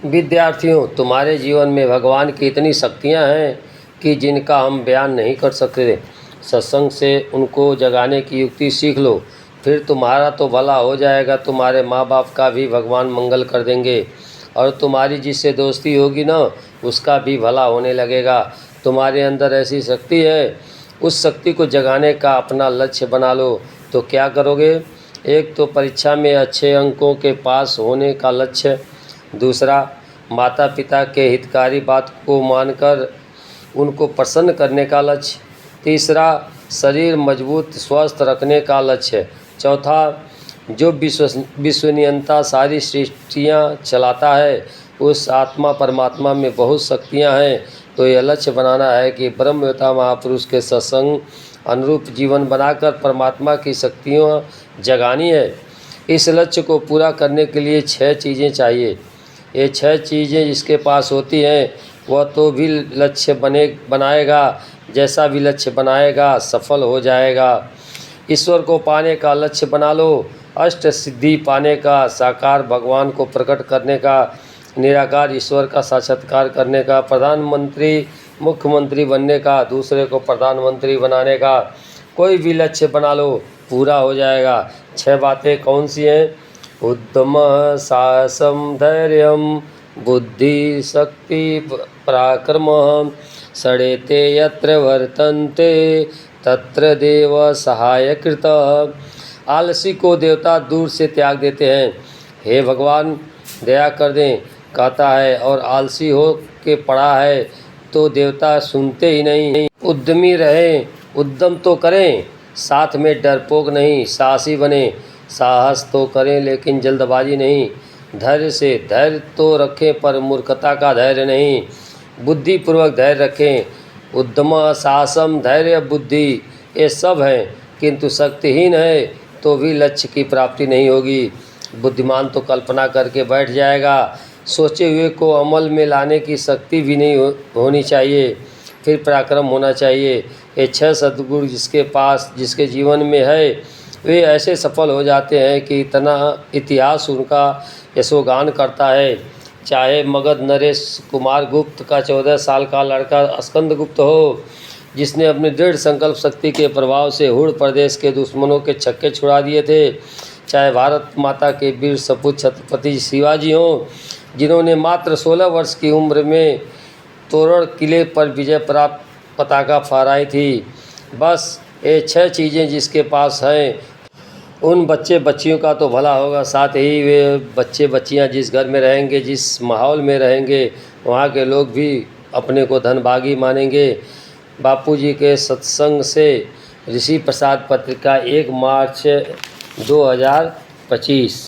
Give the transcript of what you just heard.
विद्यार्थियों, तुम्हारे जीवन में भगवान की इतनी शक्तियाँ हैं कि जिनका हम बयान नहीं कर सकते। सत्संग से उनको जगाने की युक्ति सीख लो, फिर तुम्हारा तो भला हो जाएगा, तुम्हारे माँ बाप का भी भगवान मंगल कर देंगे और तुम्हारी जिससे दोस्ती होगी ना, उसका भी भला होने लगेगा। तुम्हारे अंदर ऐसी शक्ति है, उस शक्ति को जगाने का अपना लक्ष्य बना लो। तो क्या करोगे? एक तो परीक्षा में अच्छे अंकों के पास होने का लक्ष्य, दूसरा माता पिता के हितकारी बात को मानकर उनको प्रसन्न करने का लक्ष्य, तीसरा शरीर मजबूत स्वस्थ रखने का लक्ष्य, चौथा जो विश्वनियंता सारी सृष्टियाँ चलाता है उस आत्मा परमात्मा में बहुत शक्तियाँ हैं। तो यह लक्ष्य बनाना है कि ब्रह्मवेता महापुरुष के सत्संग अनुरूप जीवन बनाकर परमात्मा की शक्तियाँ जगानी है। इस लक्ष्य को पूरा करने के लिए 6 चीज़ें चाहिए। ये 6 चीज़ें जिसके पास होती हैं वह तो भी लक्ष्य बनाएगा, जैसा भी लक्ष्य बनाएगा सफल हो जाएगा। ईश्वर को पाने का लक्ष्य बना लो, अष्ट सिद्धि पाने का, साकार भगवान को प्रकट करने का, निराकार ईश्वर का साक्षात्कार करने का, प्रधानमंत्री मुख्यमंत्री बनने का, दूसरे को प्रधानमंत्री बनाने का। कोई भी लक्ष्य बना लो, पूरा हो जाएगा। 6 बातें कौन सी हैं? उद्यम साहसम धैर्यम बुद्धि शक्ति पराक्रम षडेते यत्र वर्तन्ते तत्र देव सहायकृत। आलसी को देवता दूर से त्याग देते हैं। हे भगवान दया कर दें कहता है, और आलसी हो के पड़ा है तो देवता सुनते ही नहीं। उद्यमी रहें, उद्यम तो करें, साथ में डरपोक नहीं, साहसी बने। साहस तो करें लेकिन जल्दबाजी नहीं। धैर्य से धैर्य तो रखें पर मूर्खता का धैर्य नहीं। बुद्धिपूर्वक धैर्य रखें। उद्यम साहसम धैर्य बुद्धि ये सब हैं, किंतु शक्तिहीन है तो भी लक्ष्य की प्राप्ति नहीं होगी। बुद्धिमान तो कल्पना करके बैठ जाएगा, सोचे हुए को अमल में लाने की शक्ति भी नहीं होनी चाहिए। फिर पराक्रम होना चाहिए। ये 6 सद्गुण जिसके जीवन में है वे ऐसे सफल हो जाते हैं कि इतना इतिहास उनका यशोगान करता है। चाहे मगध नरेश कुमार गुप्त का 14 साल का लड़का स्कंदगुप्त हो, जिसने अपनी दृढ़ संकल्प शक्ति के प्रभाव से हुड़ प्रदेश के दुश्मनों के छक्के छुड़ा दिए थे, चाहे भारत माता के वीर सपूत छत्रपति शिवाजी हों, जिन्होंने मात्र 16 वर्ष की उम्र में तोरण किले पर विजय प्राप्त पताका फहराई थी। बस ये 6 चीज़ें जिसके पास हैं उन बच्चे बच्चियों का तो भला होगा, साथ ही वे बच्चे बच्चियां जिस घर में रहेंगे, जिस माहौल में रहेंगे, वहाँ के लोग भी अपने को धनभागी मानेंगे। बापूजी के सत्संग से ऋषि प्रसाद पत्रिका 1 मार्च 2025।